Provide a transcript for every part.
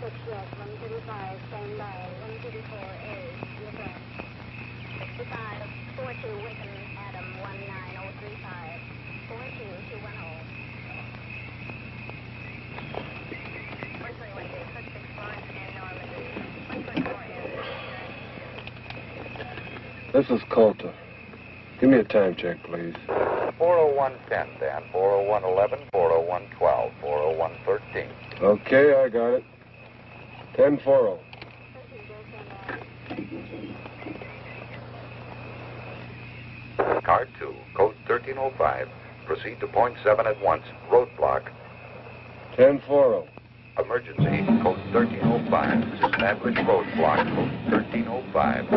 6, yes, 135, stand by, 134A, you're correct. 65, 42, Wickham, Adam, 19035, 42210. 121 J, 6 Florence and Normandy, 124 This is Coulter. Give me a time check, please. 40110, Dan. 40111, 40112, 40113. Okay, I got it. 10-4. Car 2, code 1305. Proceed to point 7 at once. Roadblock. 10-4. Emergency, code 1305. Establish roadblock, code 1305.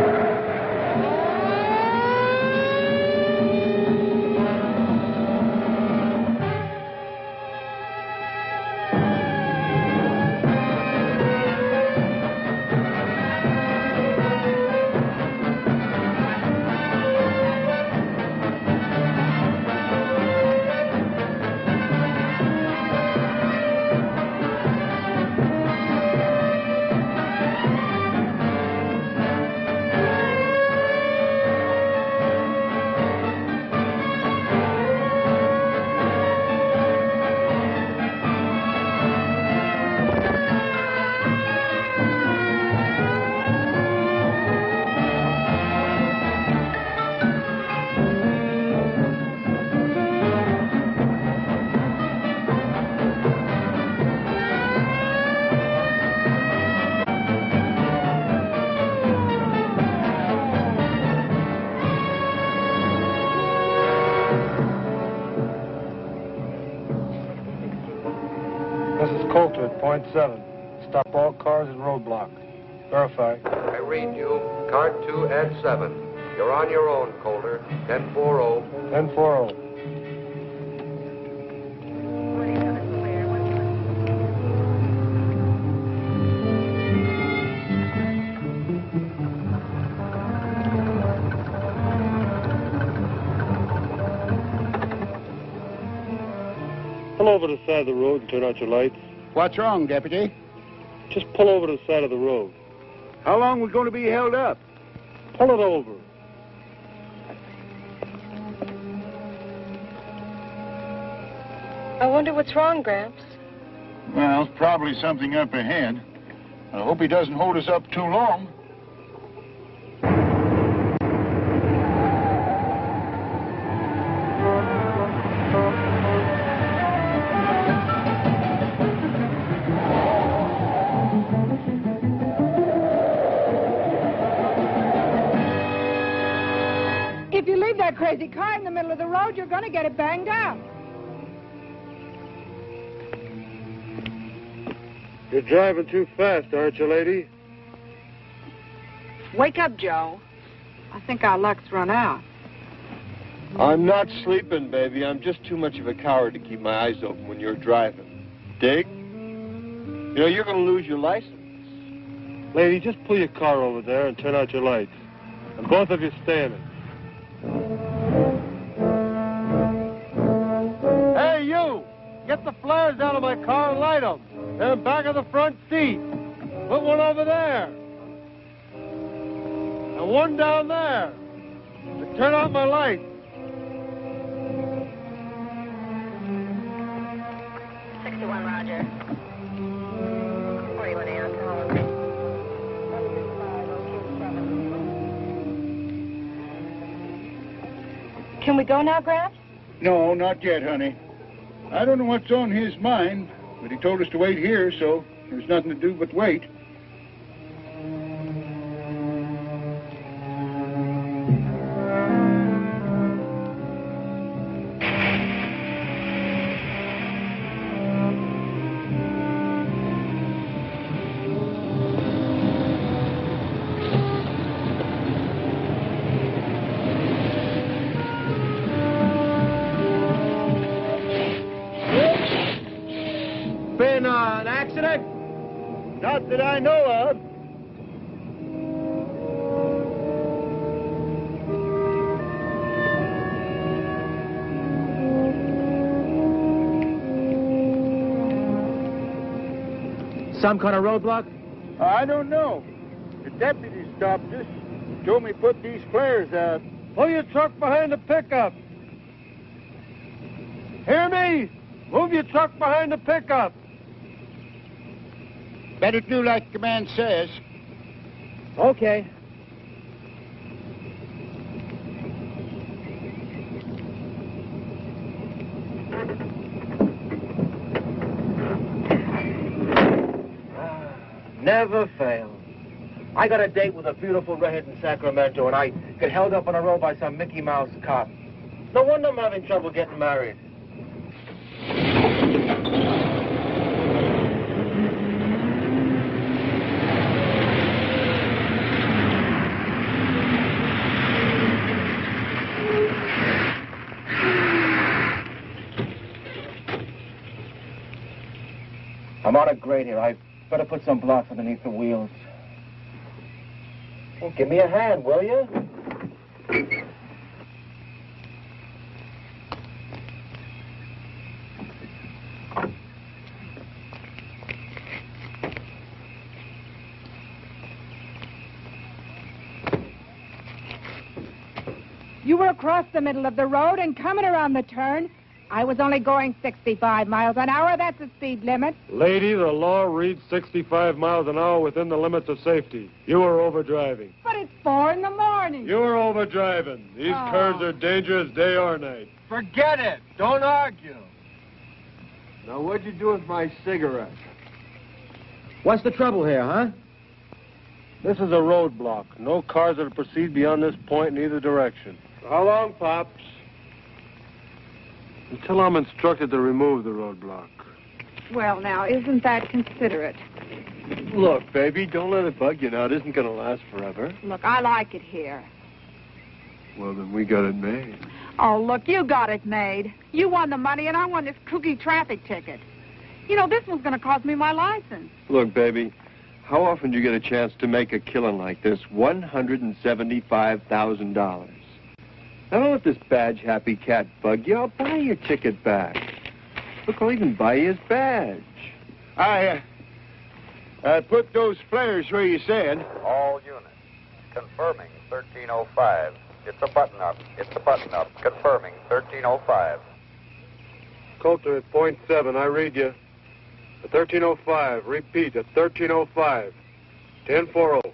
This is Coulter at point 7. Stop all cars at roadblock. Verify. I read you. Car 2 at 7. You're on your own, Coulter. 1040. 10-4. Pull over to the side of the road and turn out your lights. What's wrong, Deputy? Just pull over to the side of the road. How long we going to be held up? Pull it over. I wonder what's wrong, Gramps. Well, probably something up ahead. I hope he doesn't hold us up too long. If you leave that crazy car in the middle of the road, you're going to get it banged up. You're driving too fast, aren't you, lady? Wake up, Joe. I think our luck's run out. I'm not sleeping, baby. I'm just too much of a coward to keep my eyes open when you're driving. Dig? You know, you're going to lose your license. Lady, just pull your car over there and turn out your lights. And both of you standing. Hey, you! Get the flares out of my car and light them. They're in back of the front seat. Put one over there. And one down there. And turn out my lights. Roger. 41 alcohol. Can we go now, Gramps? No, not yet, honey. I don't know what's on his mind, but he told us to wait here, so there's nothing to do but wait. Been an accident? Not that I know of. some kind of roadblock? I don't know. The deputy stopped us. Told me put these flares out. Pull your truck behind the pickup. Hear me? Move your truck behind the pickup. Better do like the man says. Okay. Never fails. I got a date with a beautiful redhead in Sacramento, and I get held up on a road by some Mickey Mouse cop. No wonder I'm having trouble getting married. I'm on a grade here. I better put some blocks underneath the wheels. Well, give me a hand, will you? You were across the middle of the road and coming around the turn. I was only going 65 miles an hour. That's the speed limit. Lady, the law reads 65 miles an hour within the limits of safety. You were overdriving. But it's 4 in the morning. You were overdriving. These curves are dangerous day or night. Forget it. Don't argue. Now, what'd you do with my cigarette? What's the trouble here, huh? This is a roadblock. No cars that proceed beyond this point in either direction. How long, Pops? Until I'm instructed to remove the roadblock. Well, now, isn't that considerate? Look, baby, don't let it bug you now. It isn't going to last forever. Look, I like it here. Well, then we got it made. Oh, look, you got it made. You won the money, and I won this kooky traffic ticket. You know, this one's going to cost me my license. Look, baby, how often do you get a chance to make a killing like this? $175,000. Now, don't let this badge-happy cat bug you. I'll buy your ticket back. Look, I'll even buy you his badge. I put those flares where you said. All units. Confirming 1305. It's a button-up. It's a button-up. Confirming 1305. Coulter at .7. I read you. At 1305. Repeat, at 1305. 1040.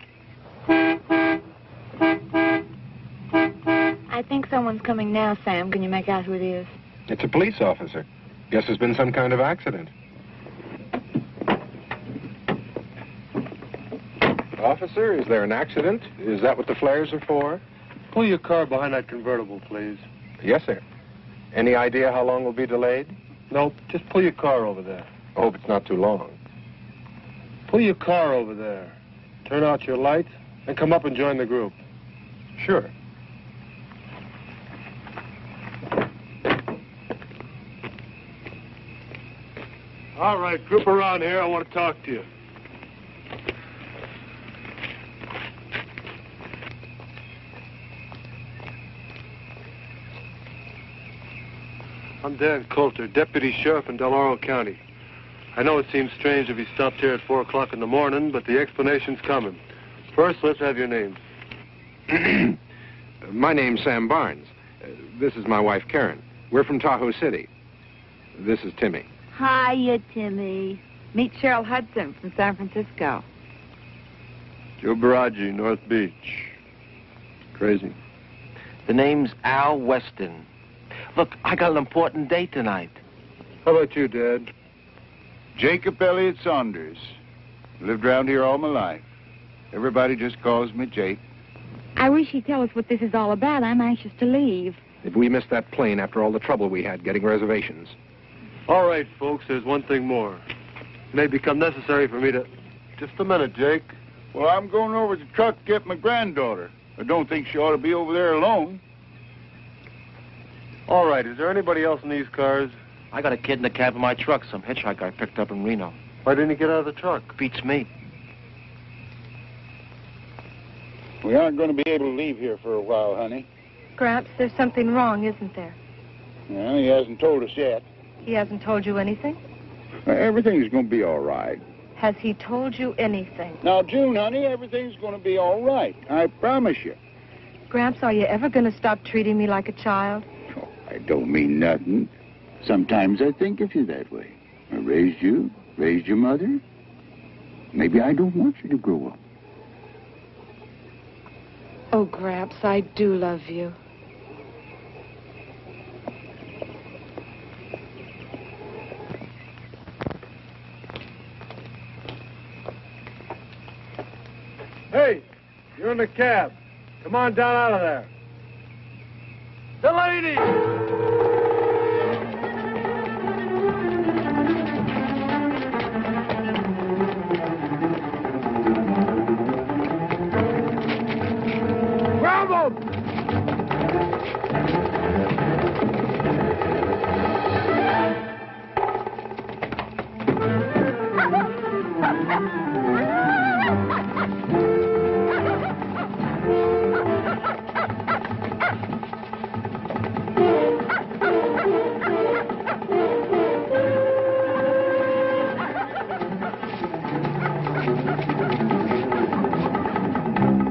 I think someone's coming now, Sam. Can you make out who it is? It's a police officer. Guess there's been some kind of accident. Officer, is there an accident? Is that what the flares are for? Pull your car behind that convertible, please. Yes, sir. Any idea how long will be delayed? Nope, just pull your car over there. I hope it's not too long. Pull your car over there. Turn out your lights and come up and join the group. Sure. All right, group around here. I want to talk to you. I'm Dan Coulter, Deputy Sheriff in Del Oro County. I know it seems strange if he stopped here at 4 o'clock in the morning, but the explanation's coming. First, let's have your names. My name's Sam Barnes. This is my wife, Karen. We're from Tahoe City. This is Timmy. Hiya, Timmy. Meet Cheryl Hudson from San Francisco. Joe Baraggi, North Beach. Crazy. The name's Al Weston. Look, I got an important date tonight. How about you, Dad? Jacob Elliott Saunders. Lived around here all my life. Everybody just calls me Jake. I wish he'd tell us what this is all about. I'm anxious to leave. If we missed that plane after all the trouble we had getting reservations. All right, folks, there's one thing more. It may become necessary for me to... Just a minute, Jake. Well, I'm going over to the truck to get my granddaughter. I don't think she ought to be over there alone. All right, is there anybody else in these cars? I got a kid in the cab of my truck, some hitchhiker I picked up in Reno. Why didn't he get out of the truck? Beats me. We aren't going to be able to leave here for a while, honey. Gramps, there's something wrong, isn't there? Well, he hasn't told us yet. He hasn't told you anything? Everything's going to be all right. Has he told you anything? Now, June, honey, everything's going to be all right. I promise you. Gramps, are you ever going to stop treating me like a child? Oh, I don't mean nothing. Sometimes I think of you that way. I raised you, raised your mother. Maybe I don't want you to grow up. Oh, Gramps, I do love you. Hey, you're in the cab. Come on down out of there. The lady! Grab him!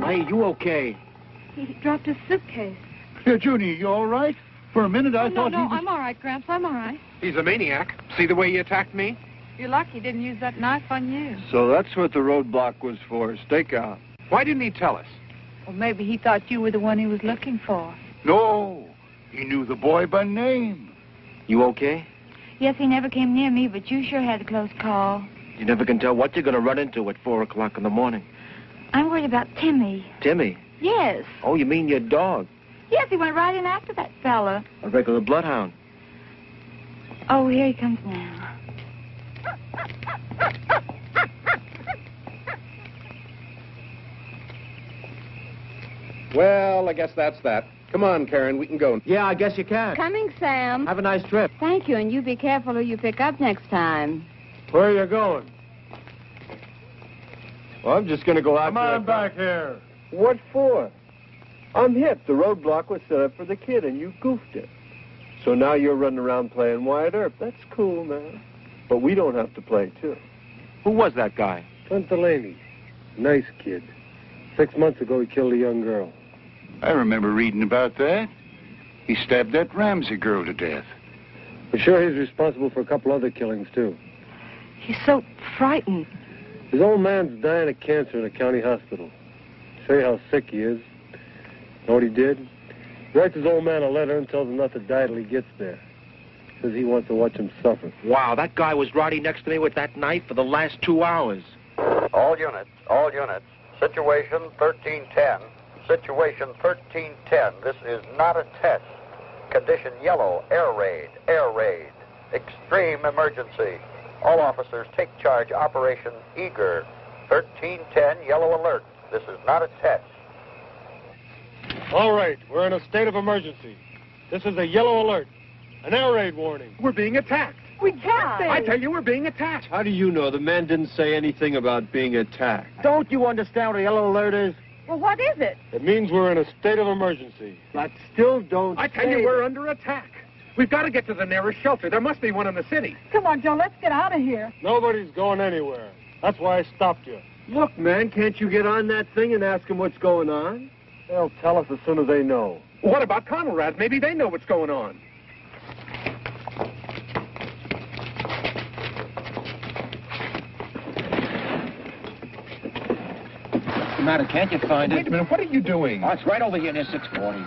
Hey, you okay? He dropped his suitcase. Junie, you all right? For a minute, I thought No, he was... I'm all right, Gramps. I'm all right. He's a maniac. See the way he attacked me? You're lucky he didn't use that knife on you. So that's what the roadblock was for, stakeout. Why didn't he tell us? Or maybe he thought you were the one he was looking for. No, he knew the boy by name. You okay? Yes, he never came near me, but you sure had a close call. You never can tell what you're going to run into at 4 o'clock in the morning. I'm worried about Timmy. Timmy? Yes. Oh, you mean your dog? Yes, he went right in after that fella. A regular bloodhound. Oh, here he comes now. Well, I guess that's that. Come on, Karen, we can go. Yeah, I guess you can. Coming, Sam. Have a nice trip. Thank you, and you be careful who you pick up next time. Where are you going? Well, I'm just going to go out. Come on back here. What for? I'm hip. The roadblock was set up for the kid, and you goofed it. So now you're running around playing Wyatt Earp. That's cool, man. But we don't have to play, too. Who was that guy? Clint Delaney. Nice kid. 6 months ago, he killed a young girl. I remember reading about that. He stabbed that Ramsey girl to death. For sure, he's responsible for a couple other killings, too. He's so frightened. His old man's dying of cancer in a county hospital. Show you how sick he is. Know what he did? He writes his old man a letter and tells him not to die till he gets there. Says he wants to watch him suffer. Wow, that guy was riding next to me with that knife for the last 2 hours. All units. Situation 1310. Situation 1310. This is not a test. Condition yellow. Air raid. Extreme emergency. All officers take charge. Operation Eager. 1310 yellow alert. This is not a test. All right, we're in a state of emergency. This is a yellow alert. An air raid warning. We're being attacked. We can't. I tell you, we're being attacked. How do you know? The man didn't say anything about being attacked. Don't you understand what a yellow alert is? Well, what is it? It means we're in a state of emergency. But still don't I tell you, we're under attack. We've got to get to the nearest shelter. There must be one in the city. Come on, Joe, let's get out of here. Nobody's going anywhere. That's why I stopped you. Look, man, can't you get on that thing and ask him what's going on? They'll tell us as soon as they know. What about Conrad? Maybe they know what's going on. What's the matter? Can't you find Wait a minute, what are you doing? Oh, it's right over here near 640.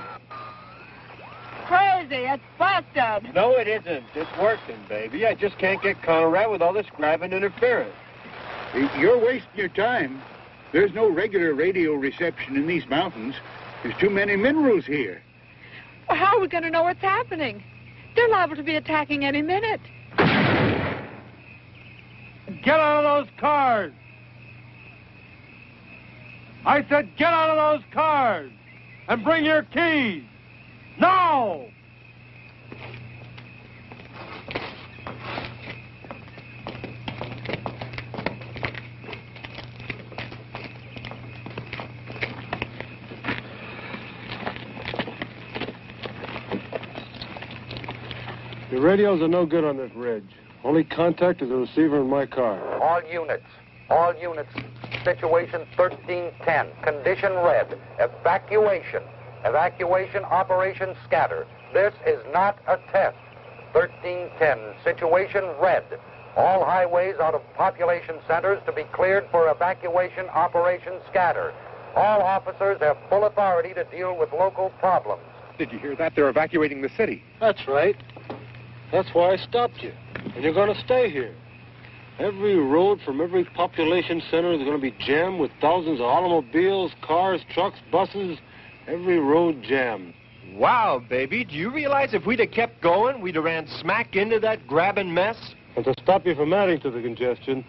Crazy, it's busted. No, it isn't. It's working, baby. I just can't get Conrad with all this grabbing interference. You're wasting your time. There's no regular radio reception in these mountains. There's too many minerals here. Well, how are we going to know what's happening? They're liable to be attacking any minute. Get out of those cars! I said get out of those cars! And bring your keys! Now! The radios are no good on this ridge. Only contact is the receiver in my car. All units. All units, situation 1310, condition red, evacuation. Evacuation, operation scatter. This is not a test. 1310, situation red. All highways out of population centers to be cleared for evacuation, operation scatter. All officers have full authority to deal with local problems. Did you hear that? They're evacuating the city. That's right. That's why I stopped you. And you're going to stay here. Every road from every population center is going to be jammed with thousands of automobiles, cars, trucks, buses. Every road jammed. Wow, baby, do you realize if we'd have kept going, we'd have ran smack into that grabbing mess? And to stop you from adding to the congestion,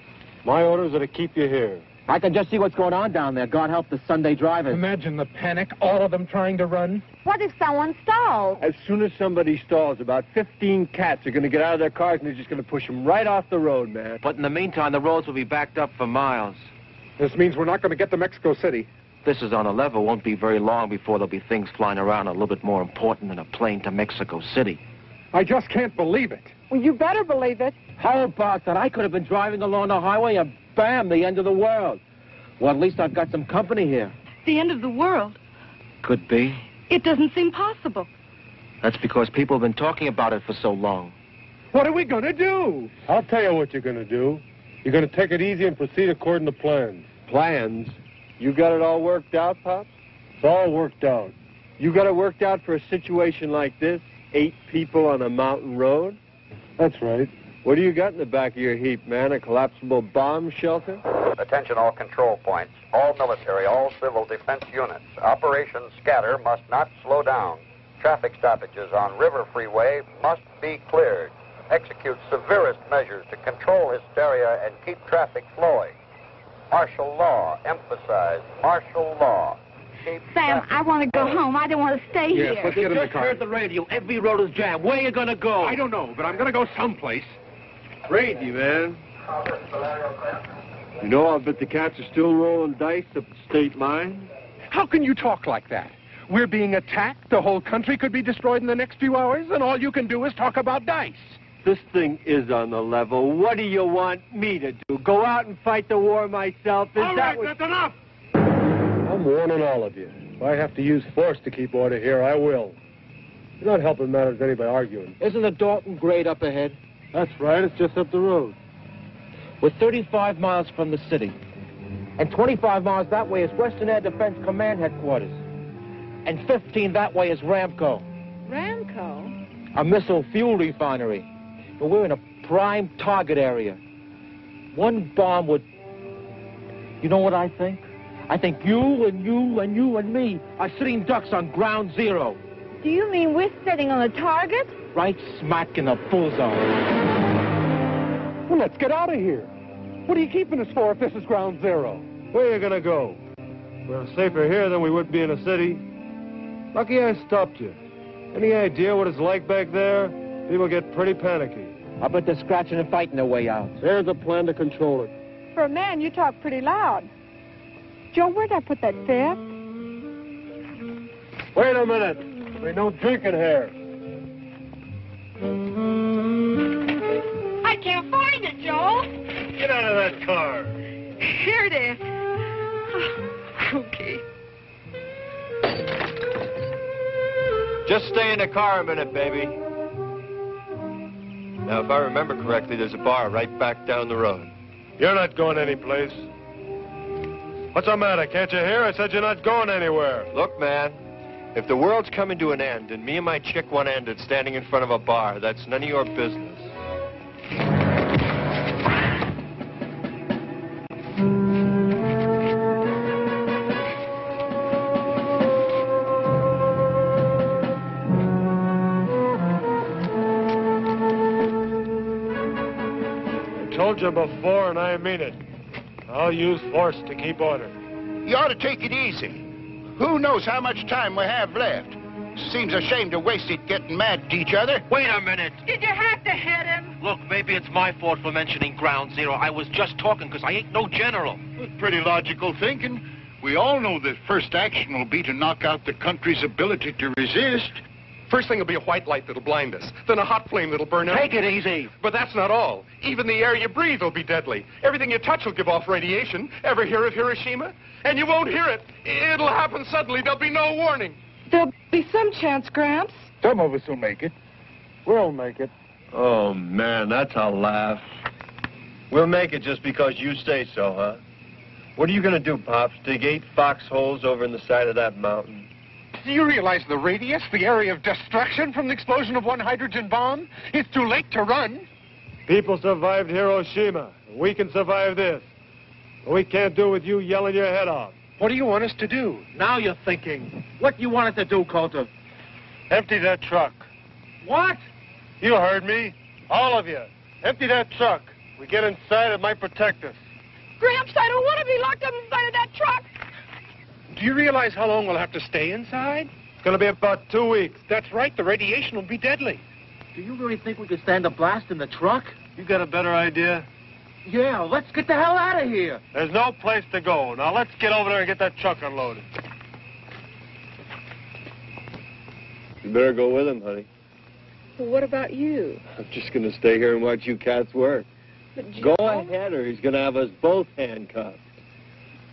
my orders are to keep you here. I can just see what's going on down there. God help the Sunday drivers. Imagine the panic, all of them trying to run. What if someone stalls? As soon as somebody stalls, about 15 cats are going to get out of their cars and they're just going to push them right off the road, man. But in the meantime, the roads will be backed up for miles. This means we're not going to get to Mexico City. This is on a level. Won't be very long before there'll be things flying around a little bit more important than a plane to Mexico City. I just can't believe it. Well, you better believe it. How about that? I could have been driving along the highway and bam, the end of the world. Well, at least I've got some company here. The end of the world? Could be. It doesn't seem possible. That's because people have been talking about it for so long. What are we going to do? I'll tell you what you're going to do. You're going to take it easy and proceed according to plans. Plans? You got it all worked out, Pops? It's all worked out. You got it worked out for a situation like this? 8 people on a mountain road? That's right. What do you got in the back of your heap, man? A collapsible bomb shelter? Attention all control points, all military, all civil defense units. Operation Scatter must not slow down. Traffic stoppages on River Freeway must be cleared. Execute severest measures to control hysteria and keep traffic flowing. Martial law, emphasize martial law. Keep Sam, traffic I want to go flowing. home. I don't want to stay Yes, here. let's get in the Just car. heard the radio. Every road is jammed. Where are you going to go? I don't know, but I'm going to go someplace. Crazy, man. You know, I bet the cats are still rolling dice up the state line. How can you talk like that? We're being attacked. The whole country could be destroyed in the next few hours, and all you can do is talk about dice. This thing is on the level. What do you want me to do? Go out and fight the war myself? Is All that right, what... that's enough. I'm warning all of you. If I have to use force to keep order here, I will. You're not helping matters any by arguing. Isn't the Dalton grade up ahead? That's right. It's just up the road. We're 35 miles from the city. And 25 miles that way is Western Air Defense Command Headquarters. And 15 that way is Ramco, Ramco? a missile fuel refinery. But we're in a prime target area. One bomb would... You know what I think? I think you and you and you and me are sitting ducks on ground zero. Do you mean we're sitting on a target? Right smack in the bullseye. Well, let's get out of here. What are you keeping us for if this is ground zero? Where are you going to go? We're safer here than we would be in a city. Lucky I stopped you. Any idea what it's like back there? People get pretty panicky. I bet they're scratching and fighting their way out. There's a plan to control it. For a man, you talk pretty loud. Joe, where'd I put that fifth? Wait a minute. We don't drink in here. I can't find it, Joel. Get out of that car. Here it is. Okay. Just stay in the car a minute, baby. Now, if I remember correctly, there's a bar right back down the road. You're not going anyplace. What's the matter? Can't you hear? I said you're not going anywhere. Look, man, if the world's coming to an end and me and my chick want to end it standing in front of a bar, that's none of your business. I told you before, and I mean it. I'll use force to keep order. You ought to take it easy. Who knows how much time we have left? Seems a shame to waste it getting mad at each other. Wait a minute. Did you have to hit him? Look, maybe it's my fault for mentioning ground zero. I was just talking because I ain't no general. Pretty logical thinking. We all know that first action will be to knock out the country's ability to resist. First thing will be a white light that'll blind us. Then a hot flame that'll burn out. Take it easy. But that's not all. Even the air you breathe will be deadly. Everything you touch will give off radiation. Ever hear of Hiroshima? And you won't hear it. It'll happen suddenly. There'll be no warning. There'll be some chance, Gramps. Some of us will make it. We'll make it. Oh, man, that's a laugh. We'll make it just because you say so, huh? What are you going to do, Pops? Dig 8 foxholes over in the side of that mountain? Do you realize the radius, the area of destruction from the explosion of one hydrogen bomb? It's too late to run. People survived Hiroshima. We can survive this. But we can't do it with you yelling your head off. What do you want us to do? Now you're thinking. What you wanted to do, Coulter? Empty that truck. What? You heard me. All of you. Empty that truck. We get inside, it might protect us. Gramps, I don't want to be locked up inside of that truck. Do you realize how long we'll have to stay inside? It's going to be about 2 weeks. That's right. The radiation will be deadly. Do you really think we could stand a blast in the truck? You got a better idea? Yeah, let's get the hell out of here. There's no place to go. Now let's get over there and get that truck unloaded. You better go with him, honey. Well, what about you? I'm just going to stay here and watch you cats work. But Go ahead, or he's going to have us both handcuffed.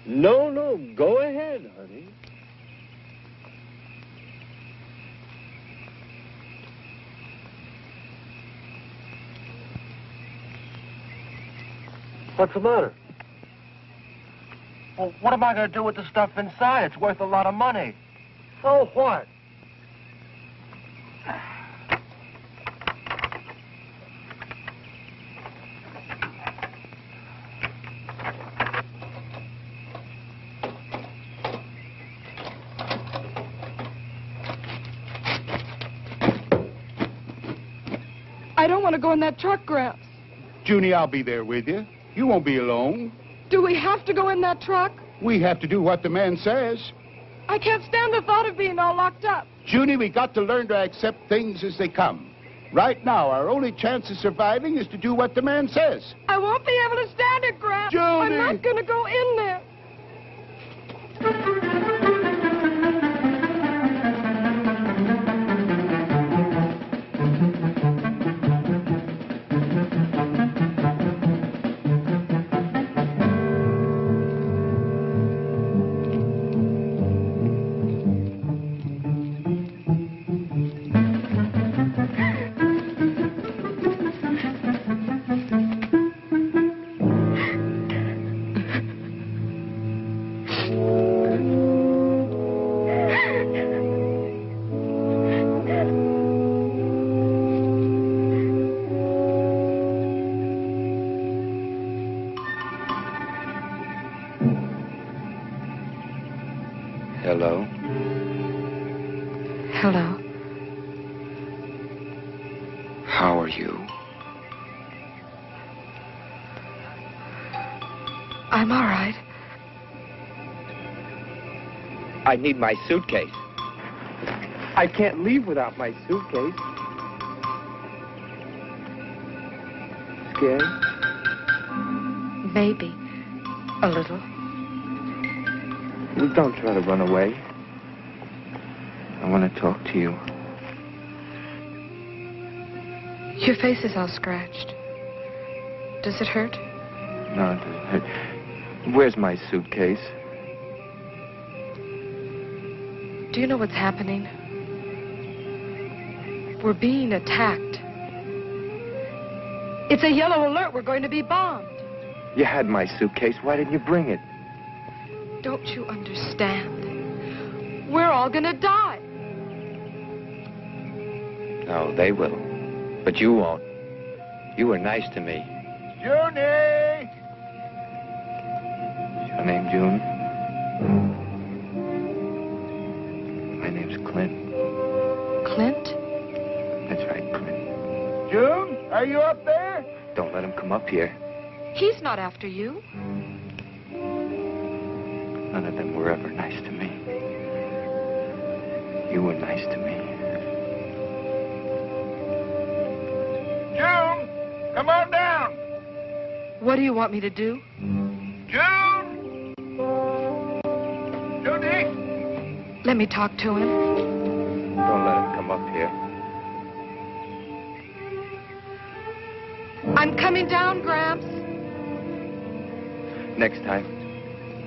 No, go ahead, honey. What's the matter? Well, what am I going to do with the stuff inside? It's worth a lot of money. So what? I don't want to go in that truck, Gramps. Junie, I'll be there with you. You won't be alone. Do we have to go in that truck? We have to do what the man says. I can't stand the thought of being all locked up. Junie, we got to learn to accept things as they come. Right now, our only chance of surviving is to do what the man says. I won't be able to stand it, Gramps. Junie! I'm not going to go in there. Hello? Hello. How are you? I'm all right. I need my suitcase. I can't leave without my suitcase. Scared? Maybe. A little. Well, don't try to run away. I want to talk to you. Your face is all scratched. Does it hurt? No, it doesn't hurt. Where's my suitcase? Do you know what's happening? We're being attacked. It's a yellow alert. We're going to be bombed. You had my suitcase. Why didn't you bring it? Don't you understand? We're all going to die. No, they will. But you won't. You were nice to me. Junie! Your name June? My name's Clint. Clint? That's right, Clint. June, are you up there? Don't let him come up here. He's not after you. None of them were ever nice to me. You were nice to me. June, come on down. What do you want me to do? June! Junie! Let me talk to him. Don't let him come come up here. I'm coming down, Gramps. Next time,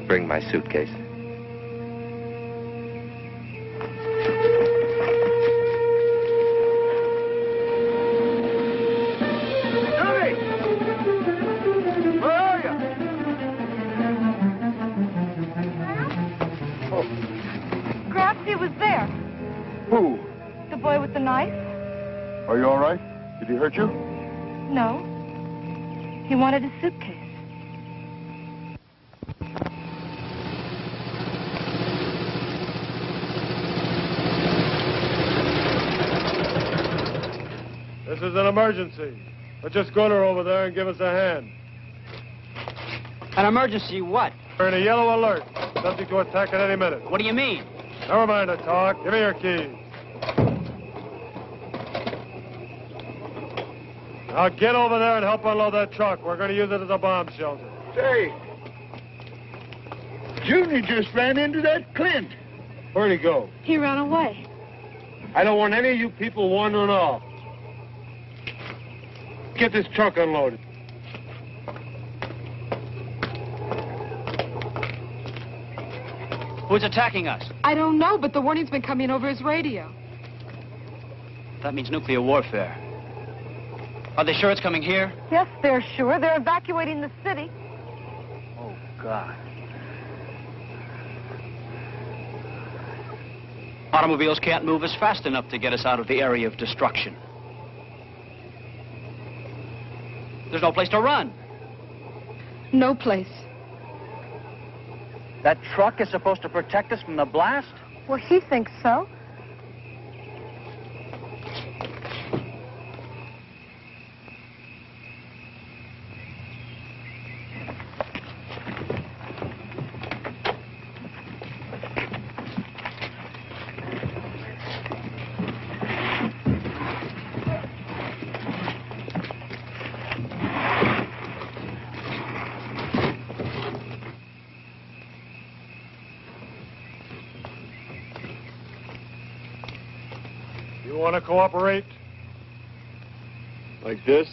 bring my suitcase. Johnny! Where are you? Gramps, he was there. Who? The boy with the knife? Are you all right? Did he hurt you? No. He wanted a suitcase. This is an emergency. Let's just go to her over there and give us a hand. An emergency what? We're in a yellow alert. Subject to attack at any minute. What do you mean? Never mind the talk. Give me your keys. Now get over there and help unload that truck. We're going to use it as a bomb shelter. Say, Junior just ran into that Clint. Where'd he go? He ran away. I don't want any of you people wandering off. Get this truck unloaded. Who's attacking us? I don't know, but the warning's been coming over his radio. That means nuclear warfare. Are they sure it's coming here? Yes, they're sure. They're evacuating the city. Oh, God. Automobiles can't move us fast enough to get us out of the area of destruction. There's no place to run. No place. That truck is supposed to protect us from the blast? Well, he thinks so. You want to cooperate? Like this?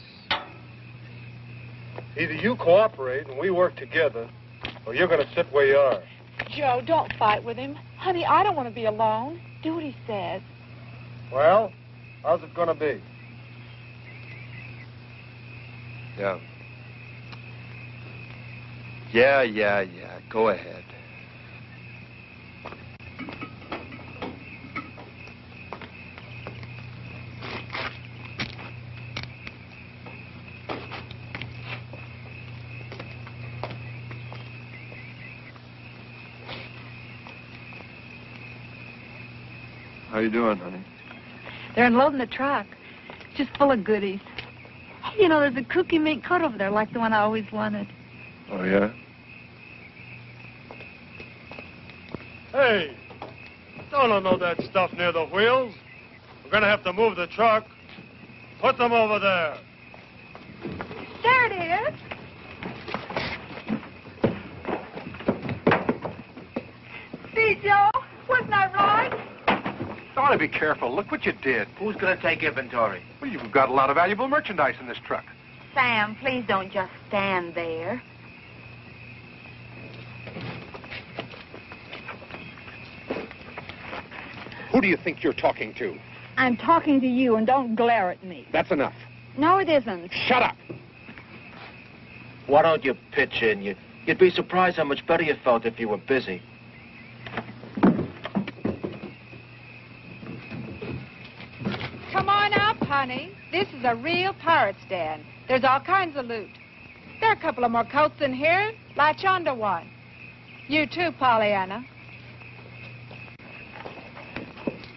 Either you cooperate and we work together, or you're going to sit where you are. Joe, don't fight with him. Honey, I don't want to be alone. Do what he says. Well, how's it going to be? Yeah. Go ahead. How you doing, honey? They're unloading the truck. Just full of goodies. You know, there's a cookie mink coat over there like the one I always wanted. Oh, yeah? Hey, don't unload that stuff near the wheels. We're going to have to move the truck. Put them over there. There it is. See, Joe? Wasn't I right? Ought to be careful. Look what you did. Who's going to take inventory? Well, you've got a lot of valuable merchandise in this truck. Sam, please don't just stand there. Who do you think you're talking to? I'm talking to you, and don't glare at me. That's enough. No, it isn't. Shut up. Why don't you pitch in? You'd be surprised how much better you felt if you were busy. Come on up, honey. This is a real pirate stand. There's all kinds of loot. There are a couple of more coats in here. Latch onto one. You too, Pollyanna.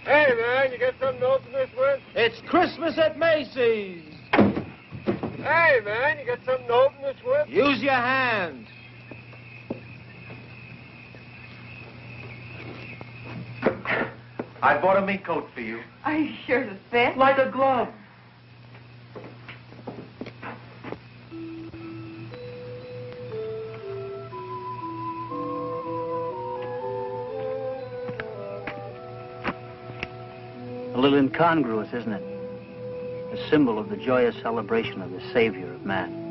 Hey, man, you got something to open this with? It's Christmas at Macy's. Hey, man, you got something to open this with? Use your hand. I bought a mink coat for you. Are you sure to fit? Like a glove. little incongruous, isn't it? A symbol of the joyous celebration of the Savior of man.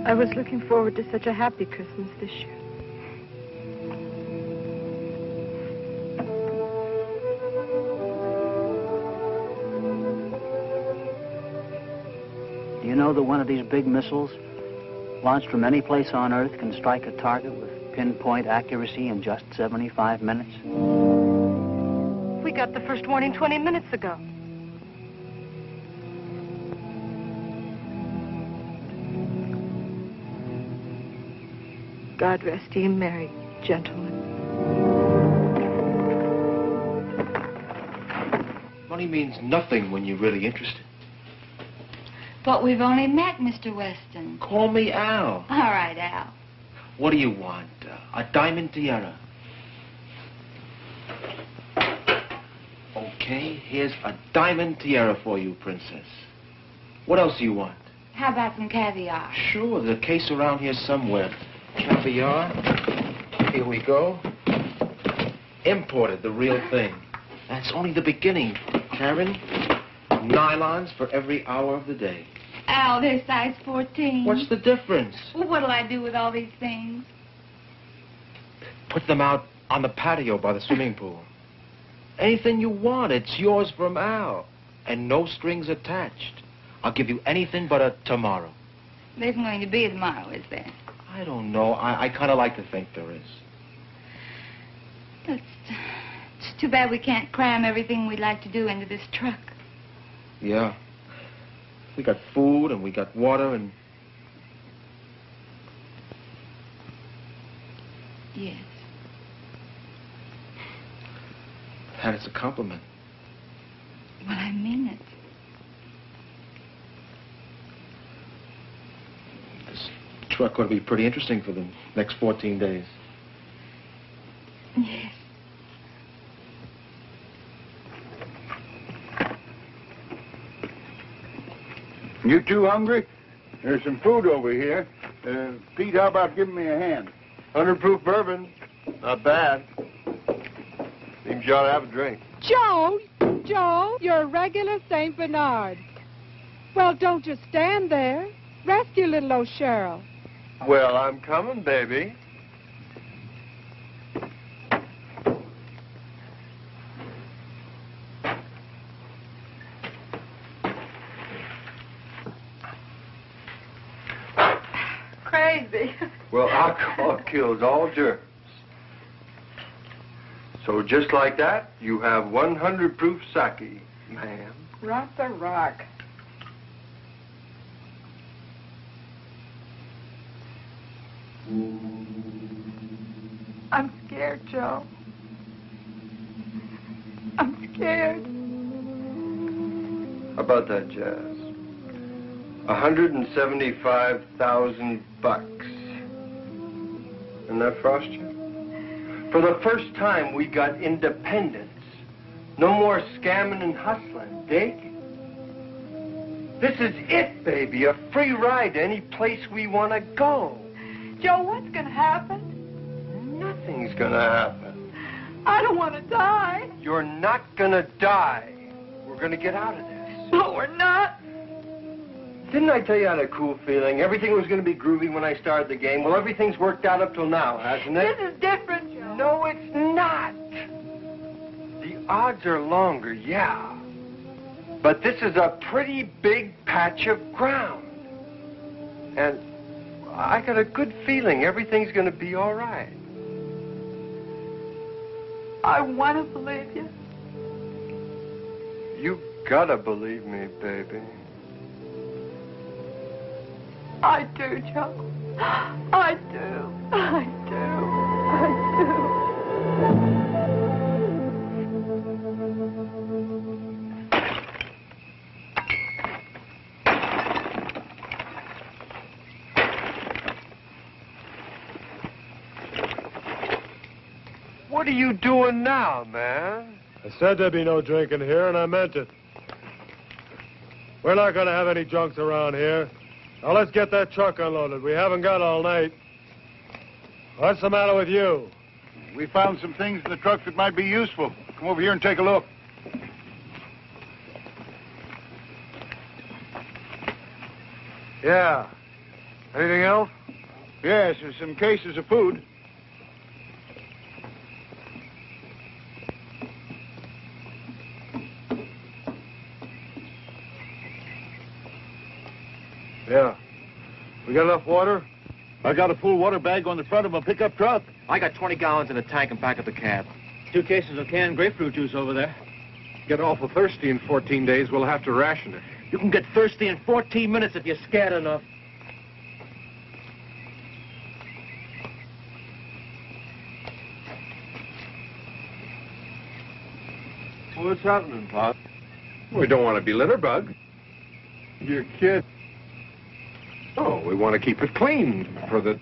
I was looking forward to such a happy Christmas this year. Do you know that one of these big missiles, launched from any place on Earth, can strike a target with pinpoint accuracy in just 75 minutes? We got the first warning 20 minutes ago. God rest ye merry, gentlemen. Money means nothing when you're really interested. But we've only met, Mr. Weston. Call me Al. All right, Al. What do you want? A diamond tiara. Okay, here's a diamond tiara for you, Princess. What else do you want? How about some caviar? Sure, there's a case around here somewhere. Caviar. Here we go. Imported, the real thing. That's only the beginning, Karen. Nylons for every hour of the day. Al, they're size 14. What's the difference? Well, what'll I do with all these things? Put them out on the patio by the swimming pool. Anything you want, it's yours from Al. And no strings attached. I'll give you anything but a tomorrow. There isn't going to be a tomorrow, is there? I don't know. I kind of like to think there is. It's too bad we can't cram everything we'd like to do into this truck. Yeah. We got food and we got water and... Yes. And it's a compliment. Well, I mean it. This truck ought to be pretty interesting for the next 14 days. Yes. You two hungry? There's some food over here. Pete, how about giving me a hand? 100 proof bourbon. Not bad. Seems you ought to have a drink. Joe, you're a regular St. Bernard. Well, don't just stand there. Rescue little old Cheryl. Well, I'm coming, baby. Crazy. Well, alcohol kills all germs. So just like that, you have 100 proof sake, ma'am. Rock the rock. I'm scared, Joe. I'm scared. How about that, Jazz? 175,000 bucks. Isn't that frost you? For the first time, we got independence. No more scamming and hustling. Dig? This is it, baby. A free ride to any place we want to go. Joe, what's going to happen? Nothing's going to happen. I don't want to die. You're not going to die. We're going to get out of this. No, we're not. Didn't I tell you I had a cool feeling? Everything was going to be groovy when I started the game. Well, everything's worked out up till now, hasn't it? This is different, Joe. No, it's not. The odds are longer, yeah. But this is a pretty big patch of ground. And I got a good feeling everything's going to be all right. I want to believe you. You gotta believe me, baby. I do, Joe. I do. I do. I do. What are you doing now, man? I said there'd be no drinking here, and I meant it. We're not going to have any drunks around here. Now, let's get that truck unloaded. We haven't got all night. What's the matter with you? We found some things in the truck that might be useful. Come over here and take a look. Yeah. Anything else? Yes, there's some cases of food. Yeah. We got enough water? I got a full water bag on the front of a pickup truck. I got 20 gallons in a tank and back of the cab. 2 cases of canned grapefruit juice over there. Get awful thirsty in 14 days, we'll have to ration it. You can get thirsty in 14 minutes if you're scared enough. What's happening, Pop? We don't want to be litterbug. Your kid. Oh, we want to keep it clean for the...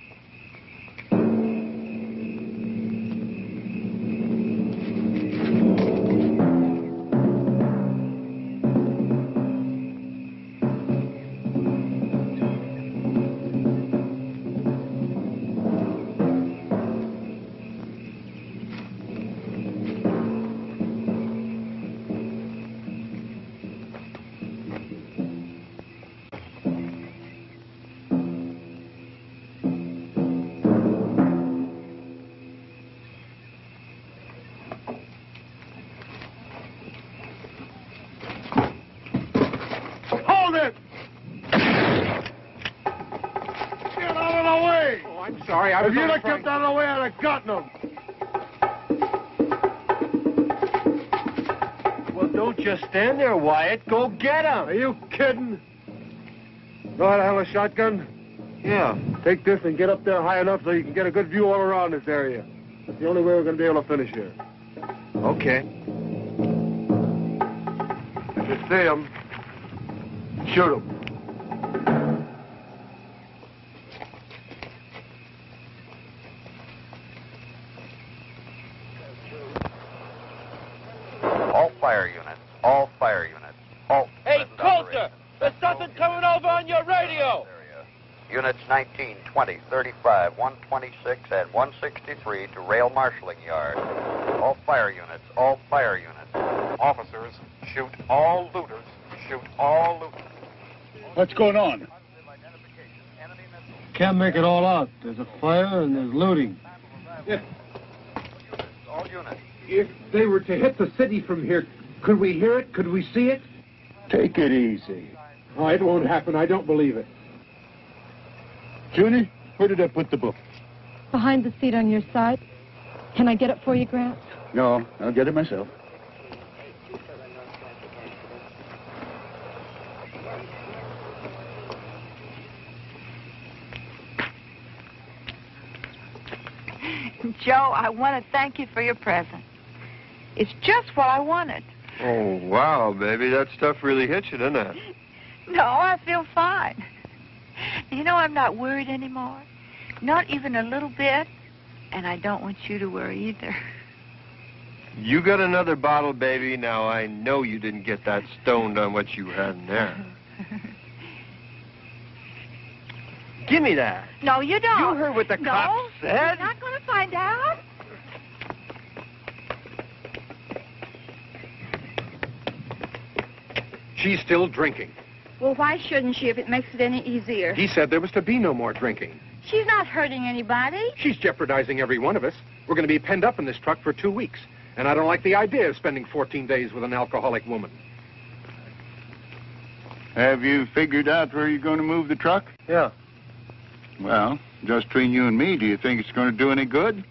Sorry, I was If you'd only have kept out of the way, I'd have gotten them. Well, don't just stand there, Wyatt. Go get him. Are you kidding? Know how to handle a shotgun? Yeah. Take this and get up there high enough so you can get a good view all around this area. That's the only way we're going to be able to finish here. Okay. If you see him, shoot him. All fire units. All fire units. Halt. Hey, Coulter! There's something coming over on your radio! Units 19, 20, 35, 126, and 163 to rail marshalling yard. All fire units. All fire units. Officers, shoot all looters. Shoot all looters. What's going on? Can't make it all out. There's a fire and there's looting. All units. If they were to hit the city from here, could we hear it? Could we see it? Take it easy. Oh, it won't happen. I don't believe it. Junie, where did I put the book? Behind the seat on your side. Can I get it for you, Grant? No, I'll get it myself. Joe, I want to thank you for your present. It's just what I wanted. Oh, wow, baby. That stuff really hit you, didn't it? No, I feel fine. You know, I'm not worried anymore. Not even a little bit. And I don't want you to worry either. You got another bottle, baby. Now, I know you didn't get that stoned on what you had in there. Give me that. No, you don't. You heard what the cop said. You're not going to find out. She's still drinking. Well, why shouldn't she if it makes it any easier? He said there was to be no more drinking. She's not hurting anybody. She's jeopardizing every one of us. We're going to be penned up in this truck for 2 weeks. And I don't like the idea of spending 14 days with an alcoholic woman. Have you figured out where you're going to move the truck? Yeah. Well, just between you and me, do you think it's going to do any good?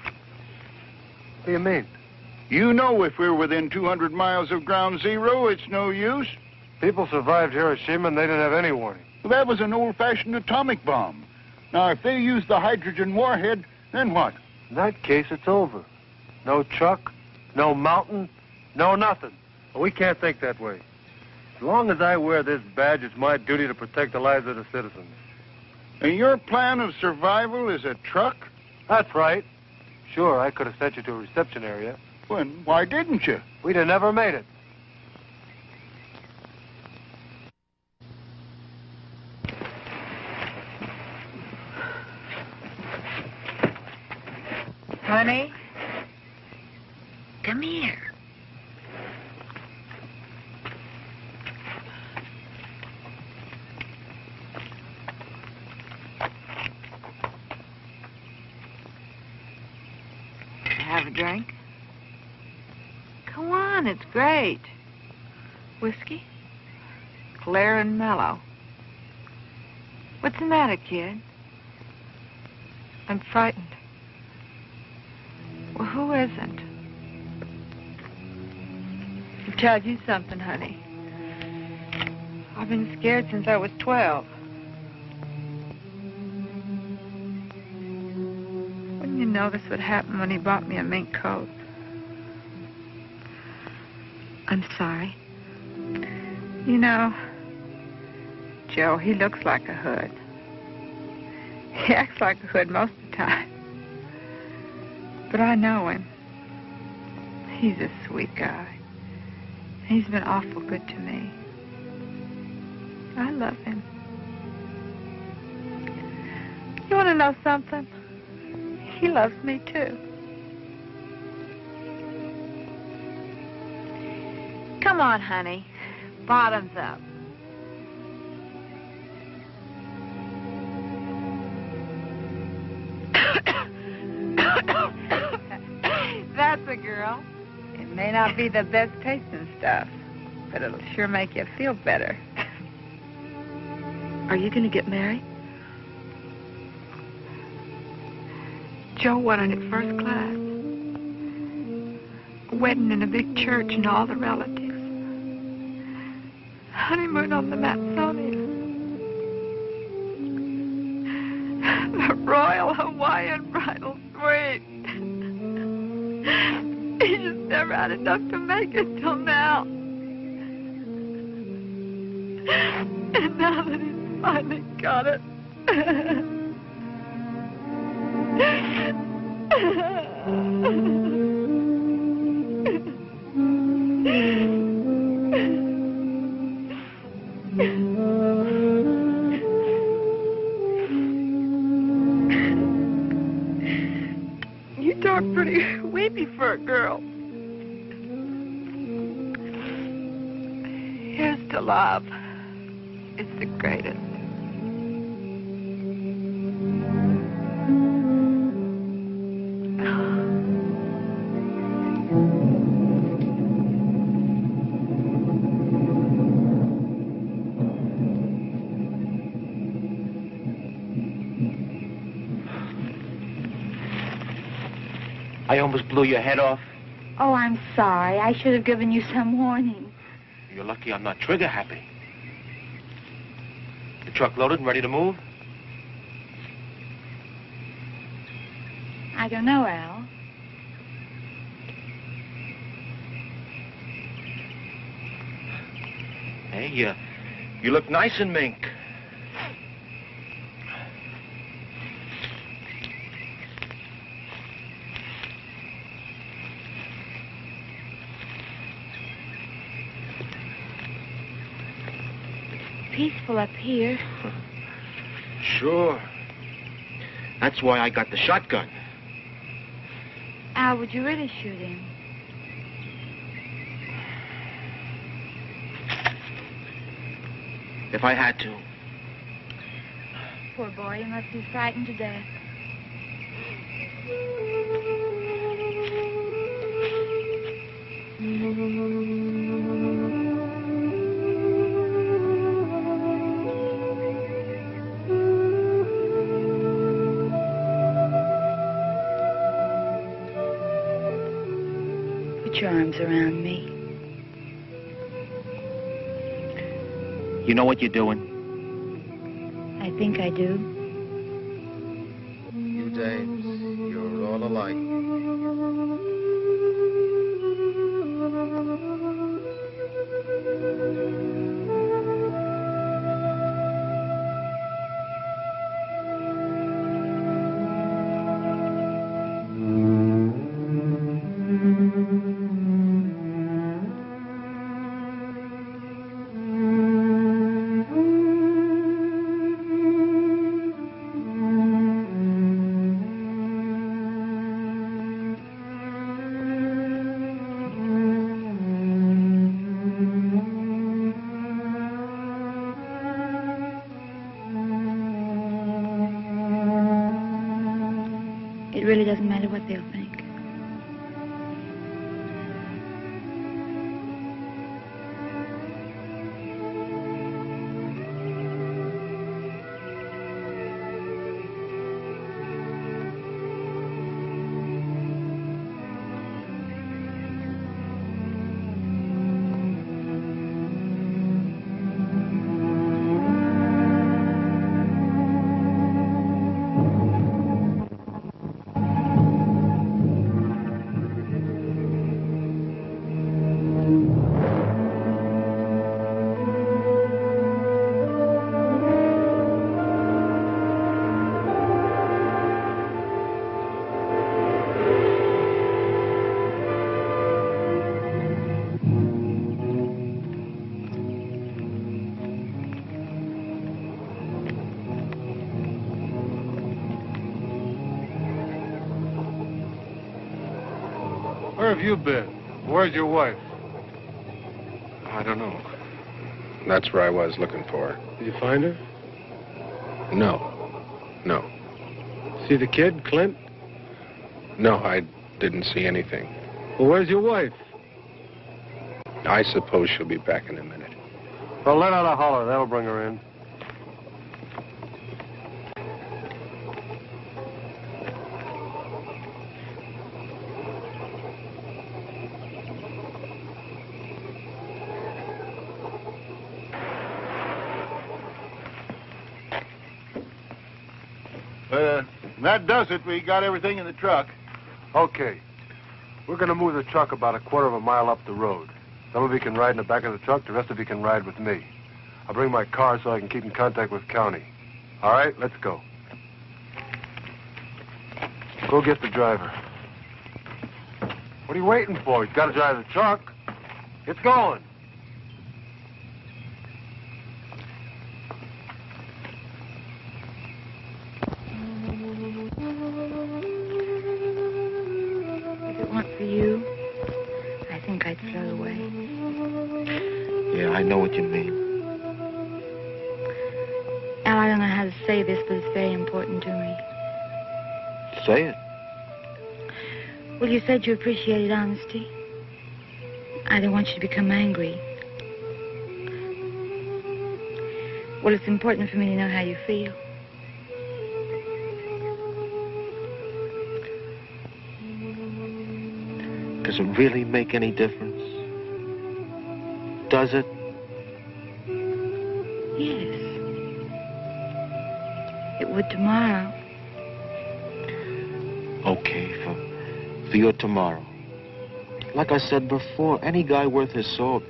What do you mean? You know if we're within 200 miles of ground zero, it's no use. People survived Hiroshima and they didn't have any warning. Well, that was an old-fashioned atomic bomb. Now, if they use the hydrogen warhead, then what? In that case, it's over. No truck, no mountain, no nothing. We can't think that way. As long as I wear this badge, it's my duty to protect the lives of the citizens. And your plan of survival is a truck? That's right. Sure, I could have sent you to a reception area. Well, why didn't you? We'd have never made it. Honey, come here. drink. Go on, it's great. Whiskey? Clear and mellow. What's the matter, kid? I'm frightened. Well, who isn't? I'll tell you something, honey. I've been scared since I was 12. Wouldn't you know this would happen when he bought me a mink coat? I'm sorry. You know, Joe, he looks like a hood. He acts like a hood most of the time. But I know him. He's a sweet guy. He's been awful good to me. I love him. You want to know something? He loves me, too. Come on, honey. Bottoms up. That's a girl. It may not be the best tasting stuff, but it'll sure make you feel better. Are you going to get married? Joe wanted it first class. A wedding in a big church and all the relatives. Honeymoon on the Matsonia. The Royal Hawaiian Bridal Suite. He just never had enough to make it till now. And now that he's finally got it. You talk pretty weepy for a girl. Here's to love. It's the greatest. I almost blew your head off. Oh, I'm sorry. I should have given you some warning. You're lucky I'm not trigger happy. The truck loaded and ready to move? I don't know, Al. Hey, you look nice in mink. Peaceful up here. Sure. That's why I got the shotgun. Al, would you really shoot him? If I had to. Poor boy, he must be frightened to death. Put your arms around me. You know what you're doing? I think I do. You dames, you're all alike. It really doesn't matter what they'll think. have you been? Where's your wife? I don't know. That's where I was looking for her. Did you find her? No. See the kid, Clint? No, I didn't see anything. Well, where's your wife? I suppose she'll be back in a minute. Well, let out a holler. That'll bring her in. That does it. We got everything in the truck. Okay. We're going to move the truck about a quarter of a mile up the road. Some of you can ride in the back of the truck. The rest of you can ride with me. I'll bring my car so I can keep in contact with county. All right, let's go. Go get the driver. What are you waiting for? He's got to drive the truck. It's going. If it weren't for you, I think I'd float away. Yeah, I know what you mean. Al, I don't know how to say this, but it's very important to me. Say it. Well, you said you appreciated honesty. I don't want you to become angry. Well, it's important for me to know how you feel. Does it really make any difference? Does it? Yes. It would tomorrow. Okay, for your tomorrow. Like I said before, any guy worth his salt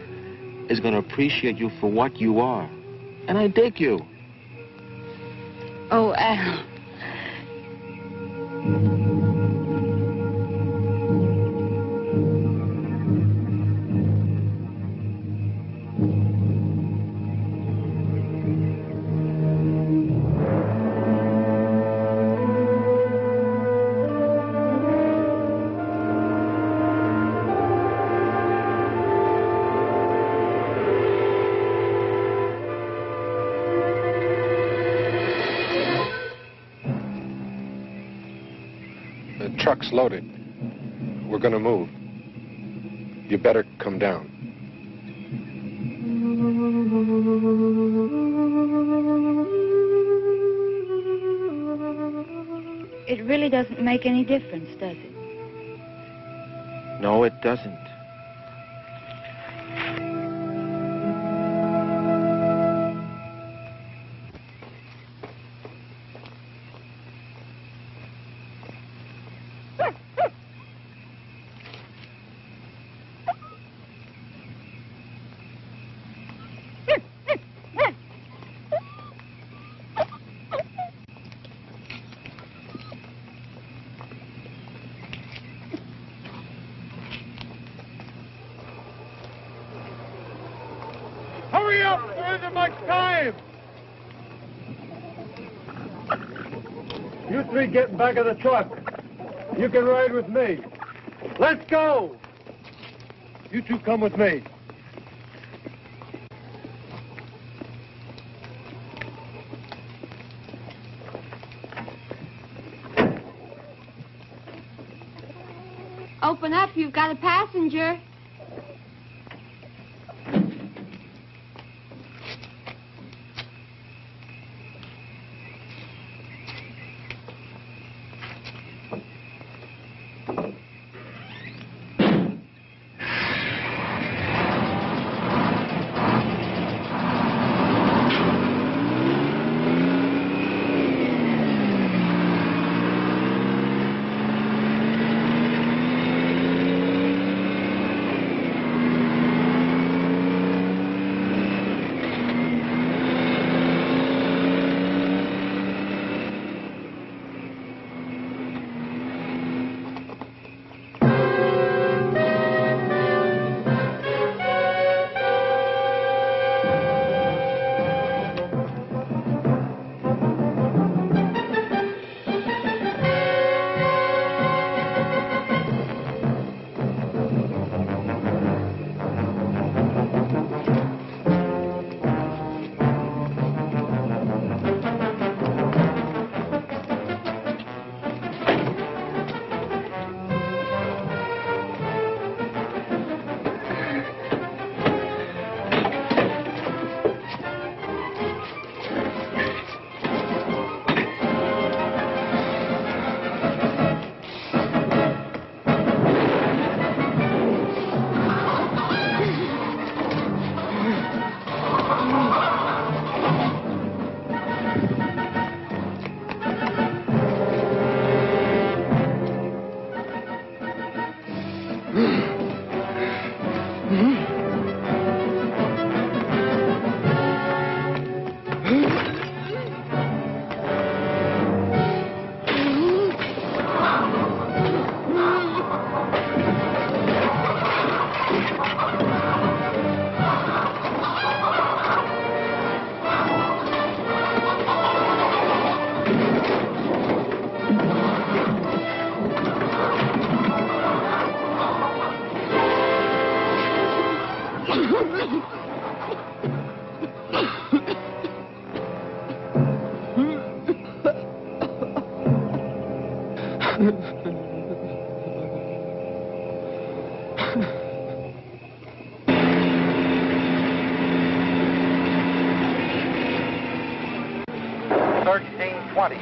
is going to appreciate you for what you are. And I dig you. Oh, Al. The truck's loaded. We're going to move. You better come down. It really doesn't make any difference, does it? No, it doesn't. Hurry up! There isn't much time! You three get in back of the truck. You can ride with me. Let's go! You two come with me. Open up, you've got a passenger.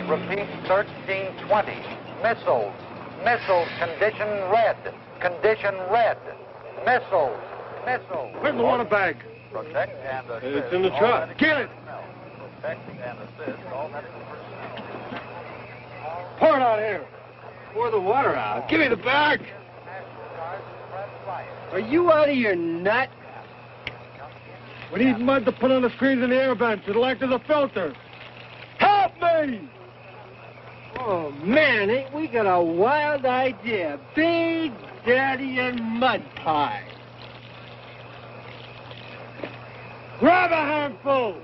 Repeat, 1320. Missiles. Missiles. Condition red. Condition red. Missiles. Missiles. Where's the water bag? Protect and assist. It's in the truck. Get it. Protect and assist all medical personnel. Pour it out here. Pour the water out. Give me the bag. Are you out of your nut? We need mud to put on the screens in the air vents. It'll act as a filter. Help me! Oh, man, ain't we got a wild idea. Big Daddy and mud pie. Grab a handful!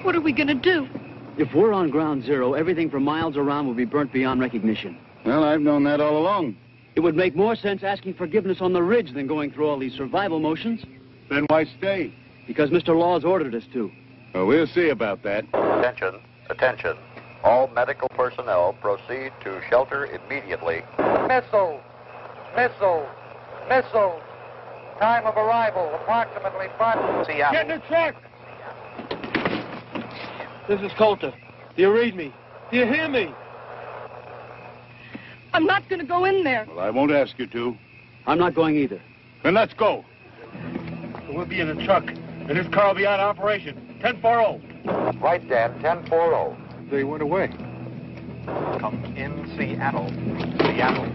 What are we going to do? If we're on ground zero, everything for miles around will be burnt beyond recognition. Well, I've known that all along. It would make more sense asking forgiveness on the ridge than going through all these survival motions. Then why stay? Because Mr. Law's ordered us to. Oh, we'll see about that. Attention, attention. All medical personnel proceed to shelter immediately. Missiles, missiles, missiles. Time of arrival, approximately 5 Seattle. Get in the truck! This is Coulter. Do you read me? Do you hear me? I'm not going to go in there. Well, I won't ask you to. I'm not going either. Then let's go. We'll be in the truck, and this car will be out of operation. 10-4-0. Right, Dan, 10-4-0. They went away. Come in Seattle. Seattle.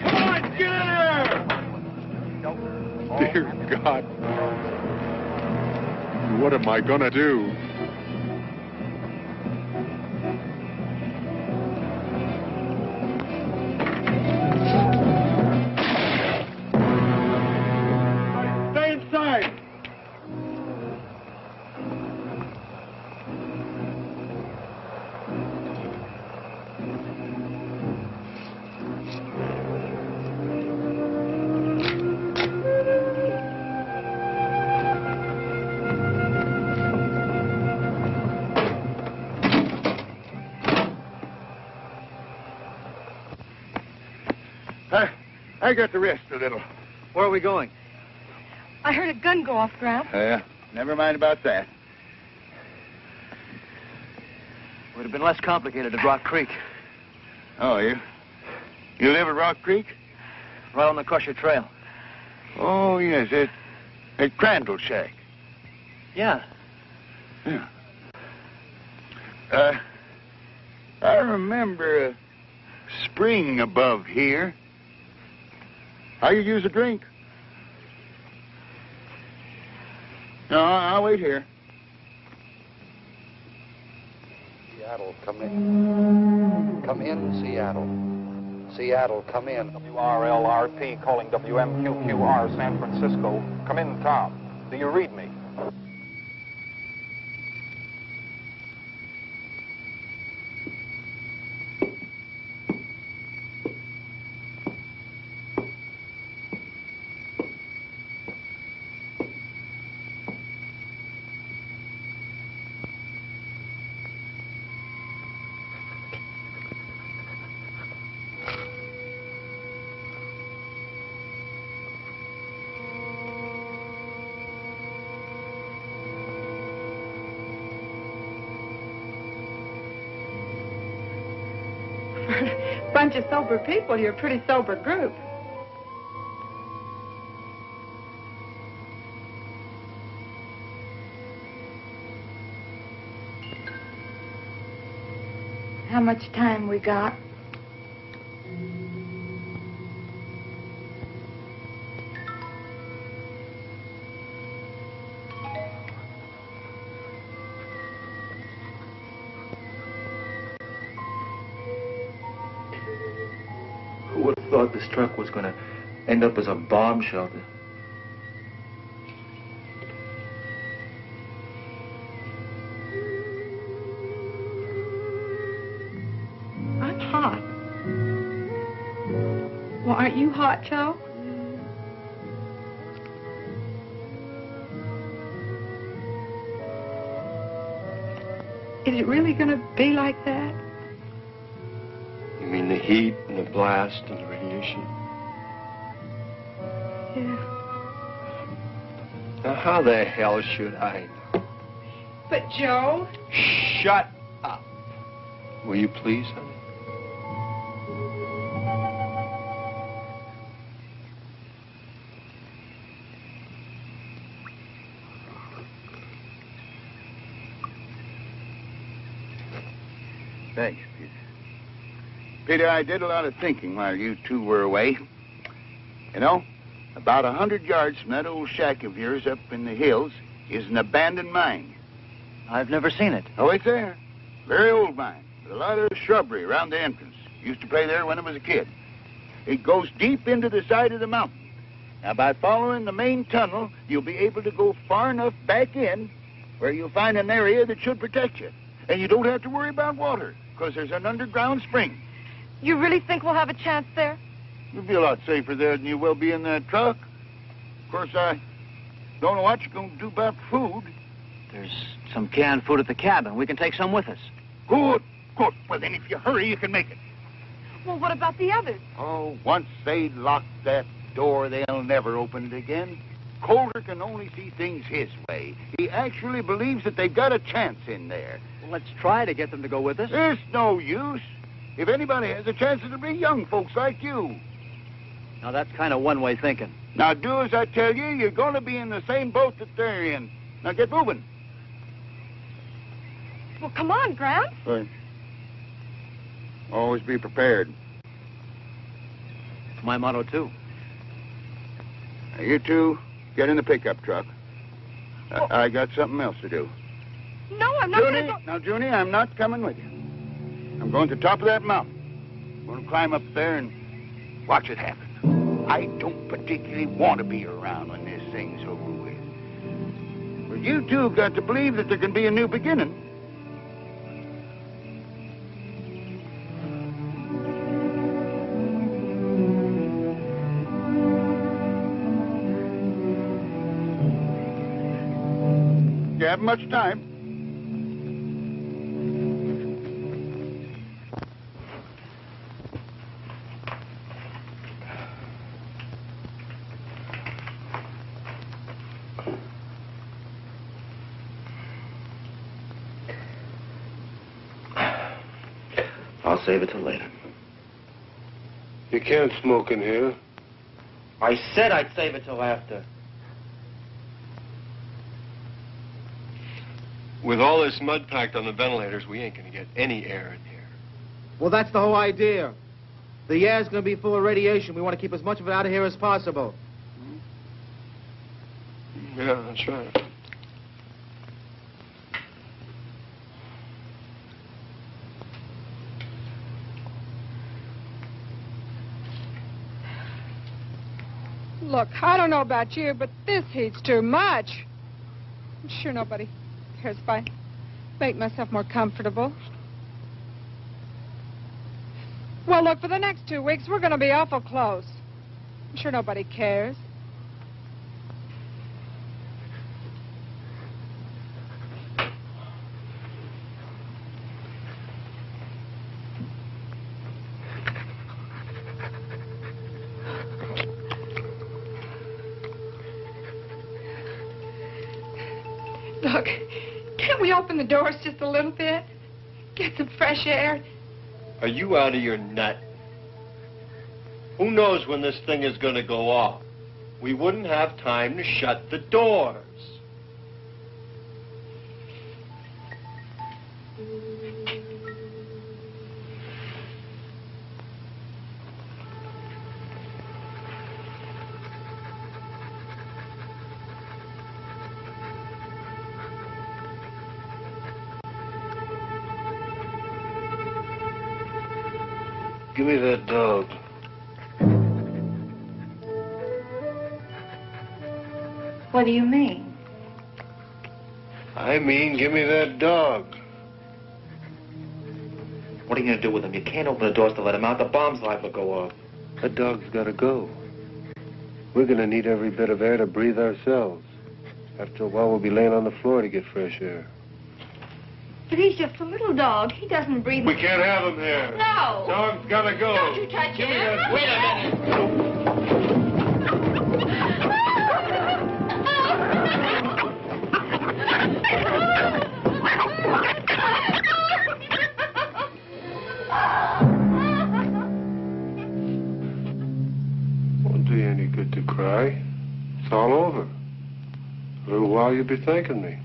Come on, get in here! Dear God. What am I gonna do? Stay inside! I got to rest a little. Where are we going? I heard a gun go off, Gramp. Never mind about that. Would have been less complicated at Rock Creek. Oh, you live at Rock Creek? Right on the Crusher Trail. Oh, yes, at Crandall Shack. Yeah. Yeah. I remember a spring above here. How you use a drink? No, I'll wait here. Seattle, come in. Come in, Seattle. Seattle, come in. WRLRP calling WMQQR San Francisco. Come in, Tom. Do you read me? Bunch of sober people, you're a pretty sober group. How much time we got? Who would have thought this truck was going to end up as a bomb shelter? I'm hot. Well, aren't you hot, Joe? Is it really going to be like that? You mean the heat and the blast and the radiation? Yeah. Now, how the hell should I know? But, Joe... Shut up. Will you please, honey? Thanks, Peter. Peter, I did a lot of thinking while you two were away. You know, about 100 yards from that old shack of yours up in the hills is an abandoned mine. I've never seen it. Oh, it's there. Very old mine. With a lot of shrubbery around the entrance. Used to play there when I was a kid. It goes deep into the side of the mountain. Now, by following the main tunnel, you'll be able to go far enough back in where you'll find an area that should protect you. And you don't have to worry about water, because there's an underground spring. You really think we'll have a chance there? You'll be a lot safer there than you will be in that truck. Of course, I don't know what you're going to do about food. There's some canned food at the cabin. We can take some with us. Good, good. Well, then, if you hurry, you can make it. Well, what about the others? Oh, once they lock that door, they'll never open it again. Coulter can only see things his way. He actually believes that they've got a chance in there. Well, let's try to get them to go with us. There's no use. If anybody has a chance, it'll be young folks like you. Now, that's kind of one-way thinking. Now, do as I tell you. You're going to be in the same boat that they're in. Now, get moving. Well, come on, Grant. Always be prepared. It's my motto, too. Now, you two, get in the pickup truck. I got something else to do. No, I'm not going to go... Now, Junie, I'm not coming with you. I'm going to the top of that mountain. I'm going to climb up there and watch it happen. I don't particularly want to be around when this thing's over with. But you two have got to believe that there can be a new beginning. You haven't much time. I'll save it till later. You can't smoke in here. I said I'd save it till after. With all this mud packed on the ventilators, we ain't going to get any air in here. Well, that's the whole idea. The air's going to be full of radiation. We want to keep as much of it out of here as possible. Yeah, that's right. Look, I don't know about you, but this heat's too much. I'm sure nobody cares if I make myself more comfortable. Well, look, for the next 2 weeks, we're going to be awful close. I'm sure nobody cares. Look, can't we open the doors just a little bit? Get some fresh air? Are you out of your nut? Who knows when this thing is going to go off? We wouldn't have time to shut the doors. Give me that dog. What do you mean? I mean, give me that dog. What are you going to do with him? You can't open the doors to let him out. The bomb's liable to go off. That dog's got to go. We're going to need every bit of air to breathe ourselves. After a while, we'll be laying on the floor to get fresh air. But he's just a little dog. He doesn't breathe. We can't have him here. No. Dog's got to go. Don't you touch him. Wait a minute. Won't do you any good to cry. It's all over. A little while you'll be thanking me.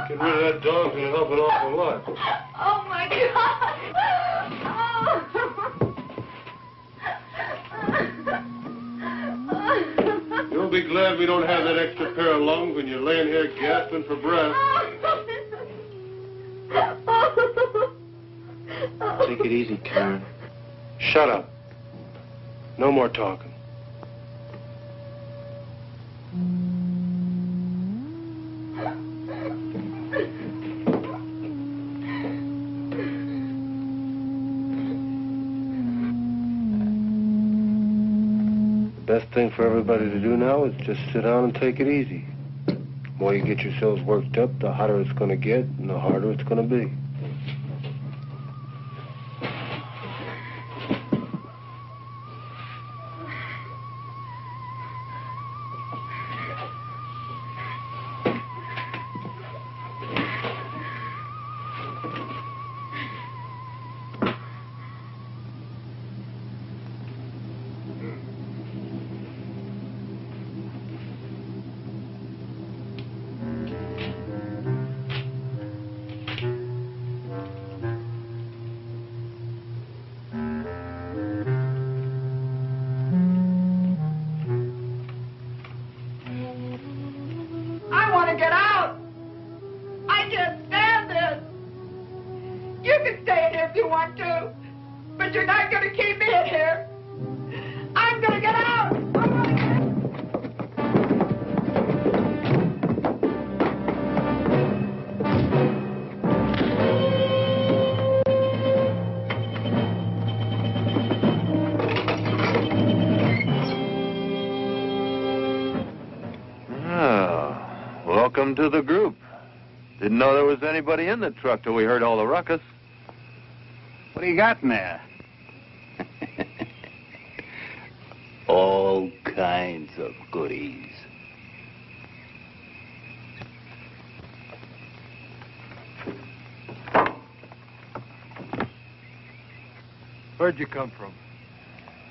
Get rid of that dog's gonna help an awful lot. Oh, my God. You'll be glad we don't have that extra pair of lungs when you're laying here gasping for breath. Take it easy, Karen. Shut up. No more talking. The best thing for everybody to do now is just sit down and take it easy. The more you get yourselves worked up, the hotter it's going to get and the harder it's going to be. I want to get out. I can't stand this. You can stay in here if you want to, but you're not going to keep me in here. I'm going to get out. Welcome to the group. Didn't know there was anybody in the truck till we heard all the ruckus. What do you got in there? All kinds of goodies. Where'd you come from?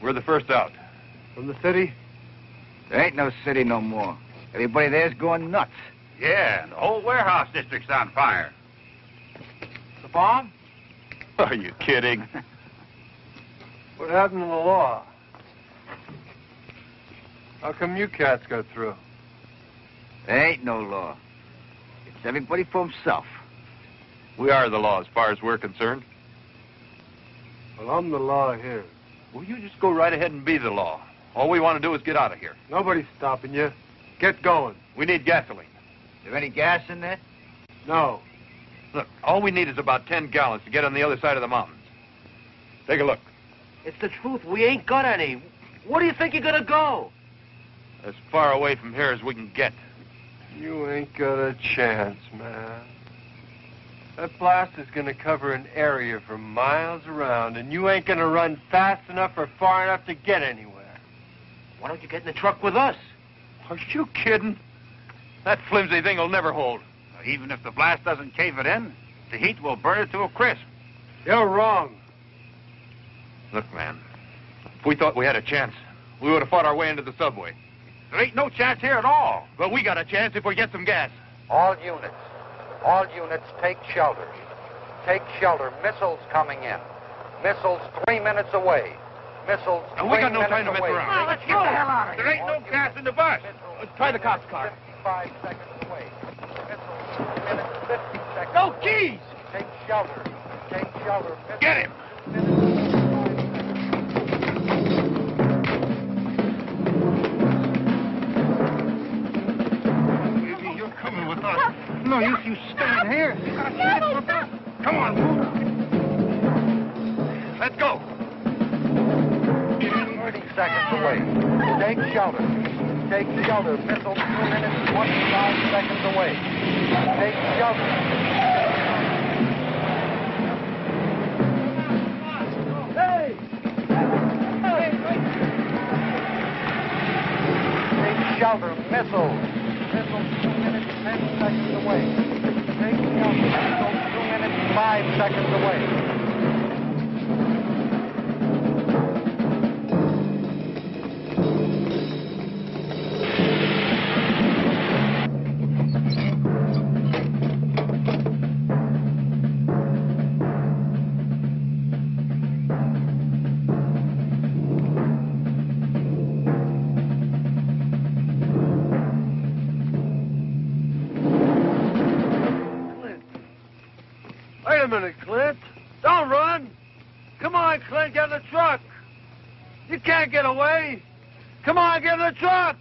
We're the first out. From the city? There ain't no city no more. Everybody there's going nuts. Yeah, the whole warehouse district's on fire. The bomb? Are you kidding? What happened to the law? How come you cats got through? There ain't no law. It's everybody for himself. We are the law as far as we're concerned. Well, I'm the law here. Well, you just go right ahead and be the law. All we want to do is get out of here. Nobody's stopping you. Get going. We need gasoline. There any gas in there? No. Look, all we need is about 10 gallons to get on the other side of the mountains. Take a look. It's the truth. We ain't got any. Where do you think you're gonna go? As far away from here as we can get. You ain't got a chance, man. That blast is gonna cover an area for miles around, and you ain't gonna run fast enough or far enough to get anywhere. Why don't you get in the truck with us? Are you kidding? That flimsy thing will never hold. Even if the blast doesn't cave it in, the heat will burn it to a crisp. You're wrong. Look, man, if we thought we had a chance, we would have fought our way into the subway. There ain't no chance here at all. But we got a chance if we get some gas. All units, take shelter. Take shelter. Missiles coming in. Missiles 3 minutes away. Missiles 3 we got no minutes time to mess away. around. Now, let's get the hell out of here. There ain't no gas in the bus. Let's try the cop's car. 55 seconds away. Missiles 3 minutes, 50 seconds No away. keys! Take shelter. Take shelter. Missiles, Get him. Baby, you're coming with us. No use you stand here. You gotta stand for a bus. Come on, move. Let's go. seconds away. Take shelter. Take shelter. Missile 2 minutes, 25 seconds away. Take shelter. Hey! Take shelter. Missile. Missile 2 minutes, 10 seconds away. Take shelter. Missile 2 minutes, 5 seconds away. Wait a minute, Clint. Don't run. Come on, Clint, get in the truck. You can't get away. Come on, get in the truck.